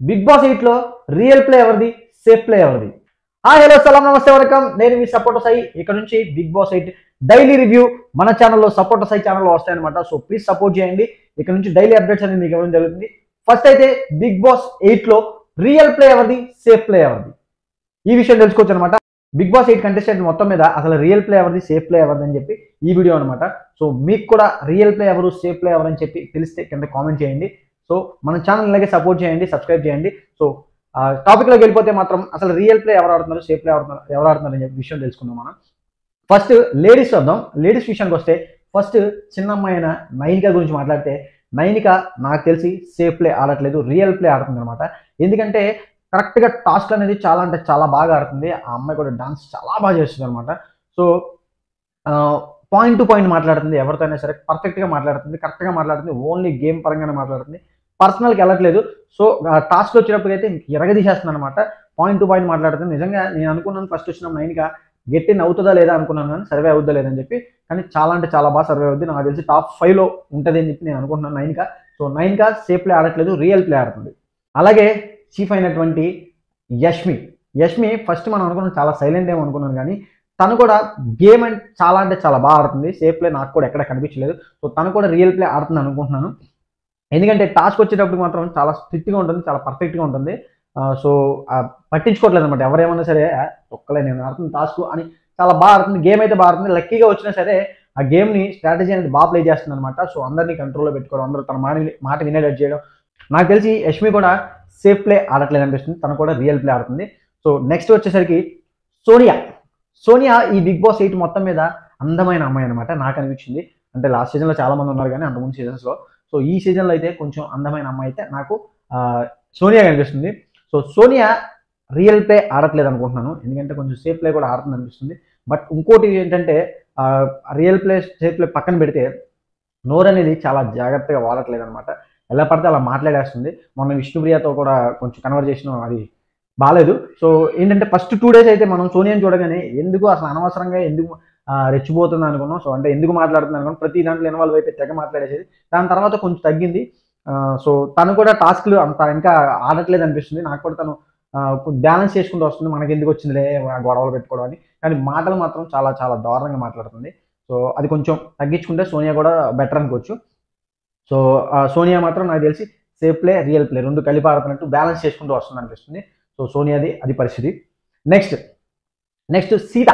Big boss 8 లో real play ఎవరిది, safe play ఎవరిది? హాయ్ హలో సలాం నమస్తే వెల్కమ్. నేను మీ సపోర్టర్ సాయి. ఇక్కడ నుంచి బిగ్ బాస్ 8 డైలీ రివ్యూ మన ఛానల్లో సపోర్టర్ సాయి ఛానల్లో వస్తాయన్నమాట. సో ప్లీజ్ సపోర్ట్ చేయండి. ఇక్కడ నుంచి డైలీ అప్డేట్స్ అనేది మీకు ఇవ్వడం జరుగుతుంది. ఫస్ట్ అయితే బిగ్ బాస్ 8 లో రియల్ ప్లే ఎవరిది, సేఫ్ ప్లే ఎవరిది, ఈ విషయం తెలుసుకోవచ్చు అనమాట. బిగ్ బాస్ 8 కంటెస్టెంట్ మొత్తం మీద అసలు రియల్ ప్లే ఎవరిది, సేఫ్ ప్లే ఎవరిది అని చెప్పి ఈ వీడియో అనమాట. సో మీకు కూడా రియల్ ప్లే ఎవరు, సేఫ్ ప్లే ఎవరు అని చెప్పి తెలిస్తే కింద కామెంట్ చేయండి. సో మన ఛానల్ ఇలాగే సపోర్ట్ చేయండి, సబ్స్క్రైబ్ చేయండి. సో టాపిక్లోకి వెళ్ళిపోతే మాత్రం అసలు రియల్ ప్లే ఎవరు ఆడుతున్నారు, సేఫ్ ప్లే ఎవరు ఆడుతున్నారు అని చెప్పి విషయం తెలుసుకుందాం మనం. ఫస్ట్ లేడీస్ వద్దాం. లేడీస్ విషయానికి వస్తే ఫస్ట్ చిన్న అమ్మాయి అయిన నైనిక గురించి మాట్లాడితే, నైనిక నాకు తెలిసి సేఫ్ ప్లే ఆడట్లేదు, రియల్ ప్లే ఆడుతుంది అనమాట. ఎందుకంటే కరెక్ట్గా టాస్క్ అనేది చాలా అంటే చాలా బాగా ఆడుతుంది. ఆ అమ్మాయి కూడా డాన్స్ చాలా బాగా చేస్తుంది అనమాట. సో పాయింట్ టు పాయింట్ మాట్లాడుతుంది, ఎవరితో అయినా సరే పర్ఫెక్ట్గా మాట్లాడుతుంది, కరెక్ట్గా మాట్లాడుతుంది, ఓన్లీ గేమ్ పరంగానే మాట్లాడుతుంది, పర్సనల్కి వెళ్ళట్లేదు. సో టాస్క్ వచ్చినప్పటికైతే ఎరగదీసేస్తుంది అనమాట. పాయింట్ టు పాయింట్ మాట్లాడుతుంది. నిజంగా నేను అనుకున్నాను ఫస్ట్ వచ్చిన నైనిక గట్టి అవుతుందా లేదా అనుకున్నాను, కానీ సర్వే అవుద్దా లేదని చెప్పి. కానీ చాలా అంటే చాలా బాగా సర్వే అవుద్ది. నాకు తెలిసి టాప్ 5లో ఉంటుంది అని చెప్పి నేను అనుకుంటున్నాను Nainika. So Nainika safe play ఆడట్లేదు, రియల్ ప్లే ఆడుతుంది. అలాగే చీఫ్ అయినటువంటి యష్మి ఫస్ట్ మనం అనుకున్నాం చాలా సైలెంట్ ఏమో అనుకున్నాను, కానీ తను కూడా గేమ్ అంటే చాలా బాగా ఆడుతుంది. సేఫ్ ప్లే నాకు కూడా ఎక్కడ కనిపించలేదు. సో తను కూడా రియల్ ప్లే ఆడుతుంది అనుకుంటున్నాను. ఎందుకంటే టాస్క్ వచ్చేటప్పుడు మాత్రం చాలా స్ట్రిక్ట్గా ఉంటుంది, చాలా పర్ఫెక్ట్గా ఉంటుంది. సో పట్టించుకోవట్లేదు అనమాట. ఎవరేమన్నా సరే ఒక్కలే నేను ఆడుతున్న టాస్క్ అని చాలా బాగా ఆడుతుంది. గేమ్ అయితే బాగా ఆడుతుంది. లక్కీగా వచ్చినా సరే ఆ గేమ్ని స్ట్రాటజీ అనేది బాగా ప్లే చేస్తుంది అనమాట. సో అందరినీ కంట్రోల్లో పెట్టుకోవడం, అందరూ తన మాట వినేటట్టు చేయడం. నాకు తెలిసి యష్మి కూడా సేఫ్ ప్లే ఆడట్లేదు అనిపిస్తుంది, తను కూడా రియల్ ప్లే ఆడుతుంది. సో నెక్స్ట్ వచ్చేసరికి సోనియా ఈ బిగ్ బాస్ 8 మొత్తం మీద అందమైన అమ్మాయి అనమాట నాకు అనిపించింది. అంటే లాస్ట్ సీజన్లో చాలా మంది ఉన్నారు, కానీ అంతకుముందు సీజన్స్లో. సో ఈ సీజన్లో అయితే కొంచెం అందమైన అమ్మాయి అయితే నాకు సోనియా కనిపిస్తుంది. సో సోనియా రియల్ ప్లే ఆడట్లేదు అనుకుంటున్నాను, ఎందుకంటే కొంచెం సేఫ్ ప్లే కూడా ఆడుతుంది అనిపిస్తుంది. బట్ ఇంకోటి ఏంటంటే రియల్ ప్లే, సేఫ్ ప్లే పక్కన పెడితే నోరు అనేది చాలా జాగ్రత్తగా వాడట్లేదు అనమాట. ఎలా పడితే అలా మాట్లాడేస్తుంది. మొన్న విష్ణుప్రియతో కూడా కొంచెం కన్వర్జేషన్ అది బాగాలేదు. సో ఏంటంటే ఫస్ట్ 2 days అయితే మనం సోనియాని చూడగానే ఎందుకు అసలు అనవసరంగా ఎందుకు రెచ్చిపోతుంది అనుకున్నాం. సో అంటే ఎందుకు మాట్లాడుతుంది అనుకున్నాం. ప్రతి దాంట్లో ఇన్వాల్వ్ అయిపోయి తెగ మాట్లాడేసేది. దాని తర్వాత కొంచెం తగ్గింది. సో తను కూడా టాస్క్లు అంత ఇంకా ఆడట్లేదు అనిపిస్తుంది. నాకు కూడా తను బ్యాలెన్స్ చేసుకుంటూ వస్తుంది. మనకి ఎందుకు వచ్చిందిలే గొడవలు పెట్టుకోవడం అని. కానీ మాటలు మాత్రం చాలా చాలా దారుణంగా మాట్లాడుతుంది. సో అది కొంచెం తగ్గించుకుంటే సోనియా కూడా బెటర్ అనుకోవచ్చు. సో సోనియా మాత్రం నాకు తెలిసి సేఫ్ ప్లే, రియల్ ప్లే రెండు కలిపి ఆడుతున్నట్టు బ్యాలెన్స్ చేసుకుంటూ వస్తుంది అనిపిస్తుంది. సో సోనియాది అది పరిస్థితి. నెక్స్ట్ సీత.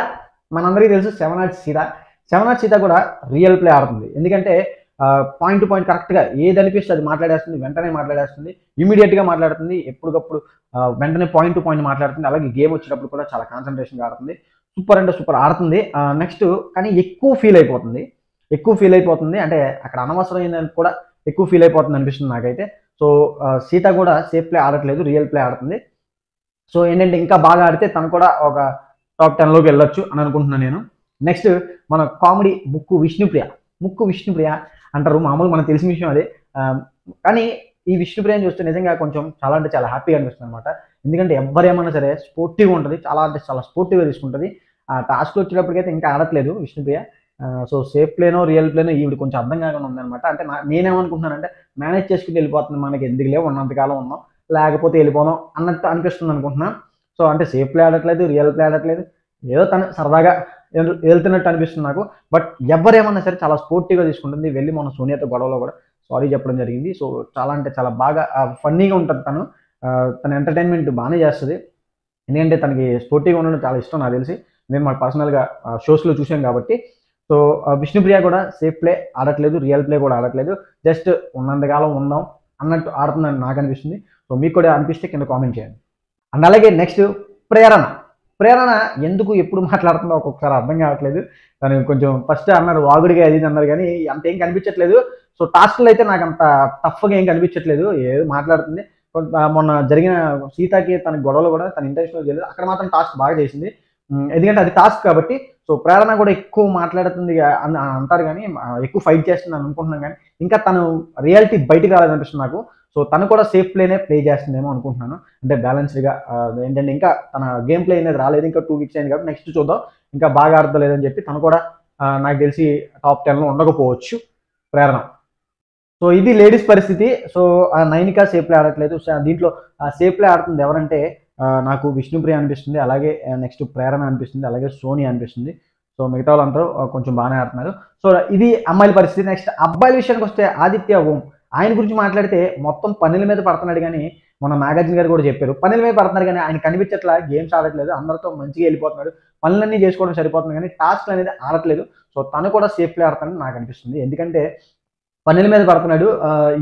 మనందరికీ తెలుసు సెవెన్ ఆర్ట్స్ సీత కూడా రియల్ ప్లే ఆడుతుంది. ఎందుకంటే పాయింట్ టు పాయింట్ కరెక్ట్గా ఏది అనిపిస్తే అది మాట్లాడేస్తుంది, వెంటనే మాట్లాడేస్తుంది, ఇమీడియట్గా మాట్లాడుతుంది, ఎప్పటికప్పుడు వెంటనే పాయింట్ టు పాయింట్ మాట్లాడుతుంది. అలాగే గేమ్ వచ్చేటప్పుడు కూడా చాలా కాన్సన్ట్రేషన్గా ఆడుతుంది. సూపర్ అంటే సూపర్ ఆడుతుంది. నెక్స్ట్ కానీ ఎక్కువ ఫీల్ అయిపోతుంది. అంటే అక్కడ అనవసరమైన కూడా ఎక్కువ ఫీల్ అయిపోతుంది అనిపిస్తుంది నాకైతే. సో సీత కూడా సేఫ్ ప్లే ఆడట్లేదు, రియల్ ప్లే ఆడుతుంది. సో ఏంటంటే ఇంకా బాగా ఆడితే తను కూడా ఒక టాప్ 10లోకి వెళ్ళొచ్చు అని అనుకుంటున్నాను నేను. నెక్స్ట్ మన కామెడీ ముక్కు విష్ణుప్రియ అంటారు. మామూలు మనకు తెలిసిన విషయం అదే. కానీ ఈ విష్ణుప్రియని చూస్తే నిజంగా కొంచెం చాలా అంటే చాలా హ్యాపీగా అనిపిస్తుంది అనమాట. ఎందుకంటే ఎవరేమన్నా సరే స్పోర్టివ్గా ఉంటుంది, చాలా అంటే చాలా స్పోర్టివ్గా తీసుకుంటుంది. ఆ టాస్క్లో వచ్చేటప్పటికైతే ఇంకా ఆడట్లేదు విష్ణుప్రియ. సో సేఫ్ ప్లేనో రియల్ ప్లేనో ఈవిడ కొంచెం అర్థం కాకుండా ఉందన్నమాట. అంటే నేనేమనుకుంటున్నానంటే మేనేజ్ చేసుకుని వెళ్ళిపోతుంది, మనకి ఎందుకులే ఉన్నంతకాలం ఉన్నాం, లేకపోతే వెళ్ళిపోదాం అన్నట్టు అనిపిస్తుంది అనుకుంటున్నా. సో అంటే సేఫ్ ప్లే ఆడట్లేదు, రియల్ ప్లే ఆడట్లేదు, ఏదో తను సరదాగా వెళ్తున్నట్టు అనిపిస్తుంది నాకు. బట్ ఎవరేమన్నా సరే చాలా స్పోర్టివ్గా తీసుకుంటుంది. వెళ్ళి మన సోనియాతో గొడవలో కూడా సారీ చెప్పడం జరిగింది. సో చాలా అంటే చాలా బాగా ఫన్నీగా ఉంటుంది తన ఎంటర్టైన్మెంట్ బాగానే చేస్తుంది. ఎందుకంటే తనకి స్పోర్టివ్గా ఉండడం చాలా ఇష్టం నాకు తెలిసి. నేను మాకు పర్సనల్గా షోస్లో చూసాం కాబట్టి. సో విష్ణుప్రియ కూడా సేఫ్ ప్లే ఆడట్లేదు, రియల్ ప్లే కూడా ఆడట్లేదు, జస్ట్ ఉన్నంతకాలం ఉందాం అన్నట్టు ఆడుతుందని నాకు అనిపిస్తుంది. సో మీకు కూడా అనిపిస్తే కింద కామెంట్ చేయండి. అండ్ అలాగే నెక్స్ట్ ప్రేరణ ఎందుకు ఎప్పుడు మాట్లాడుతుందో ఒక్కొక్కసారి అర్థం కావట్లేదు. తను కొంచెం ఫస్ట్ అన్నారు వాగుడిగా అది అన్నారు, కానీ అంతేం కనిపించట్లేదు. సో టాస్క్లు అయితే నాకు అంత టఫ్గా ఏం కనిపించట్లేదు, ఏదో మాట్లాడుతుంది. మొన్న జరిగిన సీతాకి తన గొడవలు కూడా తన ఇంటెన్షనల్ చేయలేదు, అక్కడ మాత్రం టాస్క్ బాగా చేసింది. ఎందుకంటే అది టాస్క్ కాబట్టి. సో ప్రేరణ కూడా ఎక్కువ మాట్లాడుతుంది అని అంటారు, కానీ ఎక్కువ ఫైట్ చేస్తుంది అని అనుకుంటున్నాను. కానీ ఇంకా తను రియాలిటీ బయటకు రాలేదనిపిస్తుంది నాకు. సో తను కూడా సేఫ్ ప్లేనే ప్లే చేస్తుందేమో అనుకుంటున్నాను. అంటే బ్యాలెన్స్డ్గా ఏంటంటే ఇంకా తన గేమ్ ప్లే అనేది రాలేదు, ఇంకా 2 weeks అయింది కాబట్టి నెక్స్ట్ చూద్దాం ఇంకా బాగా ఆడతలేదని చెప్పి. తను కూడా నాకు తెలిసి టాప్ 10లో ఉండకపోవచ్చు ప్రేరణ. సో ఇది లేడీస్ పరిస్థితి. సో నైనిక సేఫ్ ప్లే ఆడట్లేదు. దీంట్లో సేఫ్ ప్లే ఆడుతుంది ఎవరంటే నాకు విష్ణుప్రియ అనిపిస్తుంది, అలాగే నెక్స్ట్ ప్రేరణ అనిపిస్తుంది, అలాగే సోని అనిపిస్తుంది. సో మిగతా వాళ్ళందరూ కొంచెం బాగానే ఆడుతున్నారు. సో ఇది అమ్మాయిల పరిస్థితి. నెక్స్ట్ అబ్బాయిల విషయానికి వస్తే ఆదిత్య ఓం, ఆయన గురించి మాట్లాడితే మొత్తం పనుల మీద పడుతున్నాడు. కానీ మొన్న నాగార్జున గారు కూడా చెప్పారు, పనుల మీద పడుతున్నారు కానీ ఆయన కనిపించట్లా, గేమ్స్ ఆడట్లేదు, అందరితో మంచిగా వెళ్ళిపోతున్నాడు, పనులన్నీ చేసుకోవడం సరిపోతుంది కానీ టాస్క్ అనేది ఆడట్లేదు. సో తను కూడా సేఫ్ ప్లే ఆడుతానని నాకు అనిపిస్తుంది. ఎందుకంటే పనుల మీద పడుతున్నాడు.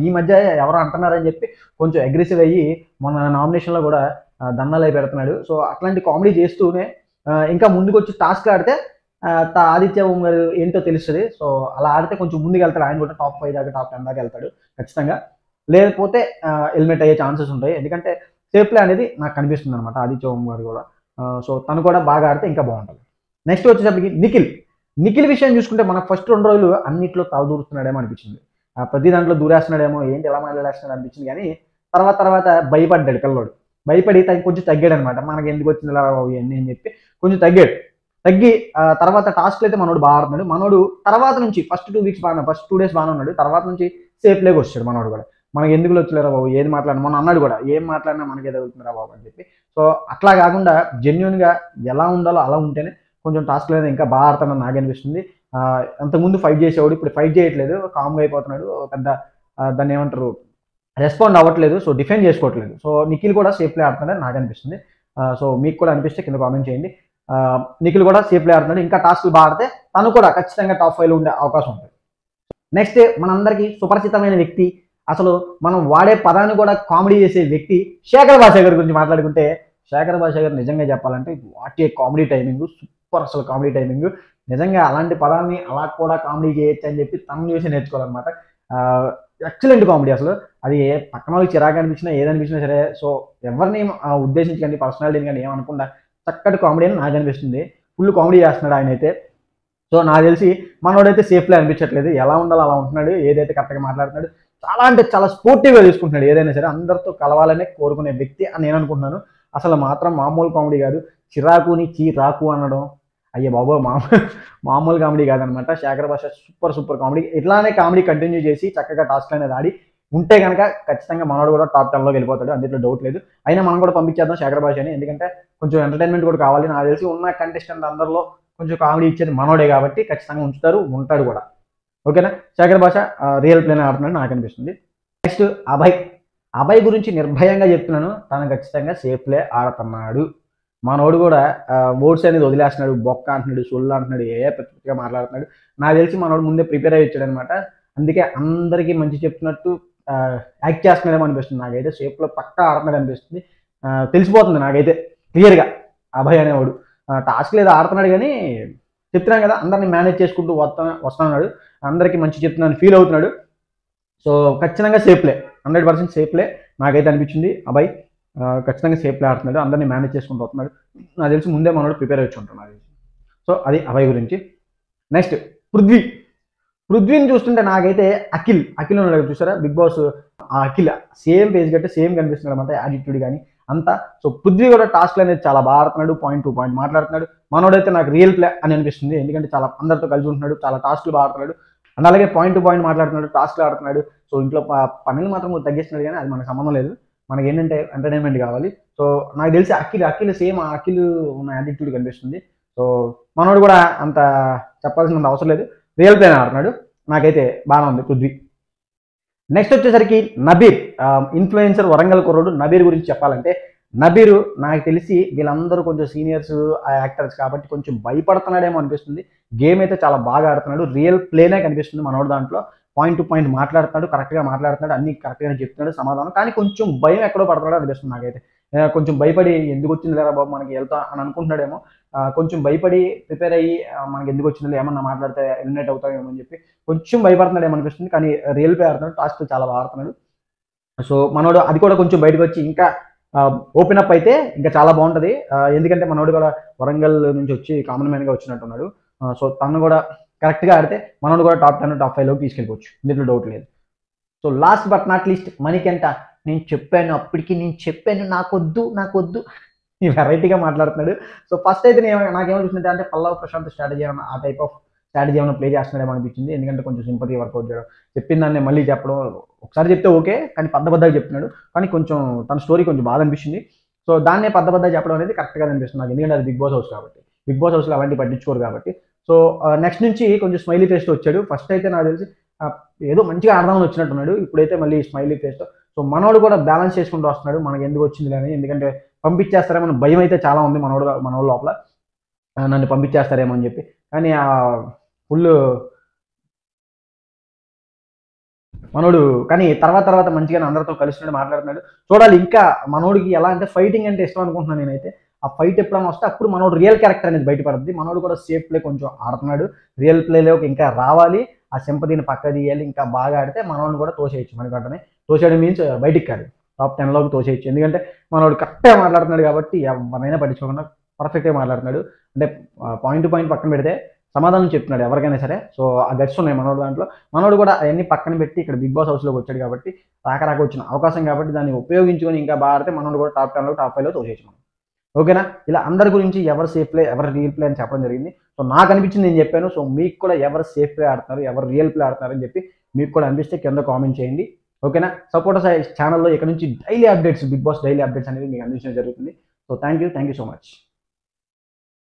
ఈ మధ్య ఎవరో అంటున్నారని చెప్పి కొంచెం అగ్రెసివ్ అయ్యి మొన్న నామినేషన్లో కూడా దండాలు అయి పెడుతున్నాడు. సో అట్లాంటి కామెడీ చేస్తూనే ఇంకా ముందుకు వచ్చి టాస్క్ ఆడితే ఆదిత్య ఓం గారు ఏంటో తెలుస్తుంది. సో అలా ఆడితే కొంచెం ముందుకు వెళ్తాడు, ఆయన కూడా టాప్ 5 దాకా టాప్ 10 దాకా వెళ్తాడు ఖచ్చితంగా. లేకపోతే ఎలిమినేట్ అయ్యే ఛాన్సెస్ ఉంటాయి. ఎందుకంటే సేఫ్ ప్లే అనేది నాకు కనిపిస్తుంది అనమాట ఆదిత్య ఓం గారు కూడా. సో తను కూడా బాగా ఆడితే ఇంకా బాగుంటుంది. నెక్స్ట్ వచ్చేసరికి నిఖిల్ విషయం చూసుకుంటే మనకు ఫస్ట్ 2 రోజులు అన్నిట్లో తలదూరుతున్నాడేమో అనిపించింది. ప్రతి దాంట్లో దూరేస్తున్నాడేమో, ఏంటి ఎలా మాట్లాడేస్తున్నాడు అనిపించింది. కానీ తర్వాత భయపడ్డాడు పిల్లోడు. భయపడి కొంచెం తగ్గాడు అనమాట. మనకి ఎందుకు వచ్చింది ఇలా ఇవన్నీ అని చెప్పి కొంచెం తగ్గి తర్వాత టాస్క్లు అయితే మనోడు బాగా ఆడుతున్నాడు. మనోడు తర్వాత నుంచి ఫస్ట్ 2 వీక్స్ బాగా, ఫస్ట్ 2 డేస్ బాగానే ఉన్నాడు. తర్వాత నుంచి సేఫ్ ప్లేకి వచ్చాడు మనోడు కూడా. మనకి ఎందుకు వచ్చలేరా బాబు, ఏది మాట్లాడినా మొన్న అన్నాడు కూడా, ఏం మాట్లాడినా మనకి ఏదో అవుతుందిరా బాబు అని చెప్పి. సో అట్లా కాకుండా జెన్యున్గా ఎలా ఉండాలో అలా ఉంటేనే కొంచెం టాస్క్లు అనేది ఇంకా బాగా ఆడుతానని నాకు అనిపిస్తుంది. అంతకుముందు ఫైట్ చేసేవాడు, ఇప్పుడు ఫైట్ చేయట్లేదు, కామ్గా అయిపోతున్నాడు. పెద్ద దాన్ని ఏమంటారు, రెస్పాండ్ అవ్వట్లేదు. సో డిఫెండ్ చేసుకోవట్లేదు. సో నిఖిల్ కూడా సేఫ్ ప్లే ఆడుతున్నాడని నాకు అనిపిస్తుంది. సో మీకు కూడా అనిపిస్తే కింద కామెంట్ చేయండి. నిఖిల్ కూడా సేఫ్ ప్లే ఆడుతున్నాడు. ఇంకా టాస్క్లు బాగా ఆడితే తను కూడా ఖచ్చితంగా టాప్ 5లో ఉండే అవకాశం ఉంటుంది. నెక్స్ట్ మనందరికీ సుపరిచితమైన వ్యక్తి, అసలు మనం వాడే పదాన్ని కూడా కామెడీ చేసే వ్యక్తి శేఖర్ భాష గారి గురించి మాట్లాడుకుంటే, శేఖర్ భాష గారు నిజంగా చెప్పాలంటే what a comedy timing, super అసలు కామెడీ టైమింగ్. నిజంగా అలాంటి పదాన్ని అలా కూడా కామెడీ చేయొచ్చు అని చెప్పి తను చూసి నేర్చుకోవాలన్నమాట. ఎక్సలెంట్ కామెడీ అసలు. అది పక్కన వాళ్ళకి చిరాకు అనిపించినా ఏదనిపించినా సరే, సో ఎవరిని ఉద్దేశించకండి, పర్సనాలిటీని కానీ ఏమనుకుండా చక్కటి కామెడీ అని నాకు అనిపిస్తుంది. ఫుల్ కామెడీ చేస్తున్నాడు ఆయన అయితే. సో నాకు తెలిసి మనోడైతే సేఫ్లీ అనిపించట్లేదు, ఎలా ఉండాలో అలా ఉంటున్నాడు, ఏదైతే కరెక్ట్గా మాట్లాడుతున్నాడు, చాలా అంటే చాలా స్పోర్టివ్గా తీసుకుంటున్నాడు. ఏదైనా సరే అందరితో కలవాలనే కోరుకునే వ్యక్తి అని నేను అనుకుంటున్నాను. అసలు మాత్రం మామూలు కామెడీ కాదు. చిరాకుని రాకు అనడం, అయ్యే బాబో మామూలు కామెడీ కాదనమాట. శేఖర్ భాష సూపర్ కామెడీ. ఇట్లానే కామెడీ కంటిన్యూ చేసి చక్కగా టాస్క్ అనేది ఆడి ఉంటే కనుక ఖచ్చితంగా మనోడు కూడా టాప్ 10లోకి వెళ్ళిపోతాడు, అందులో డౌట్ లేదు. అయినా మనం కూడా పంపించేద్దాం శేఖర్ భాషని, ఎందుకంటే కొంచెం ఎంటర్టైన్మెంట్ కూడా కావాలి. నాకు తెలిసి ఉన్న కంటెస్టెంట్ అందరిలో కొంచెం కామెడీ ఇచ్చేది మనోడే కాబట్టి ఖచ్చితంగా ఉంటాడు కూడా. ఓకేనా. శేఖర్ భాష రియల్ ప్లేనే ఆడుతున్నాడు నాకు అనిపిస్తుంది. నెక్స్ట్ అభయ్ గురించి నిర్భయంగా చెప్తున్నాను, తను ఖచ్చితంగా సేఫ్ ప్లే ఆడుతున్నాడు. మనోడు కూడా ఓట్స్ అనేది వదిలేస్తున్నాడు, బొక్క అంటున్నాడు, సొల్లు అంటున్నాడు, పెద్దగా మాట్లాడుతున్నాడు. నాకు తెలిసి మనోడు ముందే ప్రిపేర్ అయ్యి వచ్చాడు అనమాట. అందుకే అందరికీ మంచి చెప్తున్నట్టు యాక్ట్ చేస్తున్నాడేమో అనిపిస్తుంది. నాకైతే సేఫ్లో పక్కా ఆడుతున్నాడు అనిపిస్తుంది. తెలిసిపోతుంది నాకైతే క్లియర్గా అభయ్ అనేవాడు. టాస్క్ లేదా ఆడుతున్నాడు కానీ చెప్తున్నాను కదా, అందరిని మేనేజ్ చేసుకుంటూ వస్తున్నాడు, అందరికీ మంచి చెప్తున్నాను ఫీల్ అవుతున్నాడు. సో ఖచ్చితంగా సేఫ్ ప్లే, 100% సేఫ్ ప్లే నాకైతే అనిపించింది. అభయ్ ఖచ్చితంగా సేఫ్ ప్లే ఆడుతున్నాడు, అందరినీ మేనేజ్ చేసుకుంటూ వస్తున్నాడు. నాకు తెలిసి ముందే మనోడు ప్రిపేర్ అయ్యి ఉంటున్నాడు. సో అది అభయ్ గురించి. నెక్స్ట్ పృథ్వీని చూస్తుంటే నాకైతే అఖిల్ ఉన్నాడు చూసారా బిగ్ బాస్, ఆ అఖిల్ సేమ్ పేజ్ కట్టే సేమ్ కనిపిస్తున్నాడు అనమాట, యాటిట్యూడ్ కానీ అంతా. సో పృథ్వీ కూడా టాస్క్లు అనేది చాలా బాగా ఆడుతున్నాడు, పాయింట్ టు పాయింట్ మాట్లాడుతున్నాడు. మనోడైతే నాకు రియల్ ప్లే అని అనిపిస్తుంది, ఎందుకంటే చాలా అందరితో కలిసి ఉంటున్నాడు, చాలా టాస్క్లు బాగా ఆడుతున్నాడు, అండ్ అలాగే పాయింట్ టు పాయింట్ మాట్లాడుతున్నాడు, టాస్క్లు ఆడుతున్నాడు. సో ఇంట్లో పనులు మాత్రం తగ్గిస్తున్నాడు కానీ అది మనకు సంబంధం లేదు, మనకి ఏంటంటే ఎంటర్టైన్మెంట్ కావాలి. సో నాకు తెలిసి అఖిల్ సేమ్ అఖిల్ ఉన్న యాటిట్యూడ్ కనిపిస్తుంది. సో మనోడు కూడా అంత చెప్పాల్సినంత అవసరం లేదు, రియల్ ప్లేనే ఆడుతున్నాడు. నాకైతే బాగా ఉంది పృథ్వీ. నెక్స్ట్ వచ్చేసరికి నబీర్, ఇన్ఫ్లుయెన్సర్ వరంగల్ కుర్రోడు. నబీర్ గురించి చెప్పాలంటే, నబీరు నాకు తెలిసి వీళ్ళందరూ కొంచెం సీనియర్స్ యాక్టర్స్ కాబట్టి కొంచెం భయపడుతున్నాడేమో అనిపిస్తుంది. గేమ్ అయితే చాలా బాగా ఆడుతున్నాడు, రియల్ ప్లేనే కనిపిస్తుంది మనోడు. దాంట్లో పాయింట్ టు పాయింట్ మాట్లాడుతున్నాడు, కరెక్ట్గా మాట్లాడుతున్నాడు, అన్ని కరెక్ట్గానే చెప్తున్నాడు సమాధానం. కానీ కొంచెం భయం ఎక్కడో పడుతున్నాడు అనిపిస్తుంది నాకైతే. కొంచెం భయపడి ఎందుకు వచ్చింది లేరా బాబు మనకి వెళ్తా అని అనుకుంటున్నాడేమో, కొంచెం భయపడి ప్రిపేర్ అయ్యి మనకి ఎందుకు వచ్చింది ఏమన్నా మాట్లాడితే ఎలిమినేట్ అవుతామేమో అని చెప్పి కొంచెం భయపడుతున్నాడేమో అనిపిస్తుంది. కానీ రియల్ ప్లే ఆడుతున్నాడు, టాస్క్ చాలా బాగా ఆడుతున్నాడు. సో మనోడు అది కూడా కొంచెం బయటకు వచ్చి ఇంకా ఓపెన్ అప్ అయితే ఇంకా చాలా బాగుంటుంది. ఎందుకంటే మనోడు కూడా వరంగల్ నుంచి వచ్చి కామన్ మ్యాన్గా వచ్చినట్టున్నాడు. సో తను కూడా కరెక్ట్గా ఆడితే మనోడు కూడా టాప్ 10 టాప్ 5లోకి తీసుకెళ్ళిపోవచ్చు, దీంట్లో డౌట్ లేదు. So last but not least Manikanta, నేను చెప్పాను అప్పటికి, నాకొద్దు ఈ వెరైటీగా మాట్లాడుతున్నాడు. సో ఫస్ట్ అయితే నాకేమనిపిస్తుంది అంటే పల్లవ్ ప్రశాంత్ స్ట్రాటజీ ఆ టైప్ ఆఫ్ స్ట్రాటజీ ఏమైనా ప్లే చేస్తున్నాడేమో అనిపించింది. ఎందుకంటే కొంచెం సింపతి వర్కౌట్ చేయడం, చెప్పిన దాన్ని మళ్ళీ చెప్పడం, ఒకసారి చెప్తే ఓకే, కానీ పద్ధతిగా చెప్తున్నాడు. కానీ కొంచెం తన స్టోరీ కొంచెం బాధ అనిపించింది. సో దాన్నే పద్ధతిగా చెప్పడం అనేది కరెక్ట్గా అనిపిస్తుంది నాకు, ఎందుకంటే అది బిగ్ బాస్ హౌస్ కాబట్టి. బిగ్ బాస్ హౌస్లో అలాంటివి పట్టించుకోరు కాబట్టి. సో నెక్స్ట్ నుంచి కొంచెం స్మైలీ ఫేస్తో వచ్చాడు. ఫస్ట్ అయితే నాకు తెలిసి ఆ, ఏదో మంచిగా ఆడదామని వచ్చినట్టున్నాడు. ఇప్పుడైతే మళ్ళీ స్మైలీ ఫేస్తో. సో మనోడు కూడా బ్యాలెన్స్ చేసుకుంటూ వస్తున్నాడు, మనకి ఎందుకు వచ్చింది కానీ, ఎందుకంటే పంపించేస్తారేమో అని భయం అయితే చాలా ఉంది మనోడు లోపల. నన్ను పంపించేస్తారేమో అని చెప్పి. కానీ ఆ ఫుల్ మనోడు కానీ తర్వాత మంచిగానే అందరితో కలుస్తున్నాడు, మాట్లాడుతున్నాడు. చూడాలి ఇంకా మనోడికి ఎలా అంటే ఫైటింగ్ అంటే ఇష్టం అనుకుంటున్నాను నేనైతే. ఆ ఫైట్ ఎప్పుడైనా వస్తే అప్పుడు మనోడు రియల్ క్యారెక్టర్ అనేది బయటపడుతుంది. మనోడు కూడా సేఫ్ ప్లే కొంచెం ఆడుతున్నాడు, రియల్ ప్లేలోకి ఇంకా రావాలి, ఆ సింపతిని పక్క తీయాలి. ఇంకా బాగా ఆడితే మనోడిని కూడా తోసేయచ్చు, మనకంటనే తోసేయడం మీన్స్ బయటికి కాదు, టాప్ 10లోకి తోసేయచ్చు. ఎందుకంటే మనోడు కరెక్ట్గా మాట్లాడుతున్నాడు కాబట్టి ఎవరైనా పట్టించుకోకుండా పర్ఫెక్ట్గా మాట్లాడుతున్నాడు. అంటే పాయింట్ టు పాయింట్ పక్కన పెడితే సమాధానం చెప్తున్నాడు ఎవరికైనా సరే. సో ఆ గట్స్ ఉన్నాయి మనోడు దాంట్లో. మనోడు కూడా అవన్నీ పక్కన పెట్టి ఇక్కడ బిగ్ బాస్ హౌస్లోకి వచ్చాడు కాబట్టి, రాక వచ్చిన అవకాశం కాబట్టి దాన్ని ఉపయోగించుకొని ఇంకా బాగా ఆడితే మనోడు కూడా టాప్ 10లో టాప్ 5లో తోసేయచ్చు మనం. ఓకేనా? ఇలా అందరి గురించి ఎవరు సేఫ్ ప్లే, ఎవరు రియల్ ప్లే అని చెప్పడం జరిగింది. సో నాకు అనిపించింది నేను చెప్పాను. సో మీకు కూడా ఎవరు సేఫ్ ప్లే ఆడుతున్నారు, ఎవరు రియల్ ప్లే ఆడుతున్నారు అని చెప్పి మీకు కూడా అనిపిస్తే కింద కామెంట్ చేయండి. ఓకేనా? సపోర్టర్స్ ఛానల్లో ఇక్కడ నుంచి daily updates, Bigg Boss daily updates అనేవి మీకు అందించడం జరుగుతుంది. So thank you so much.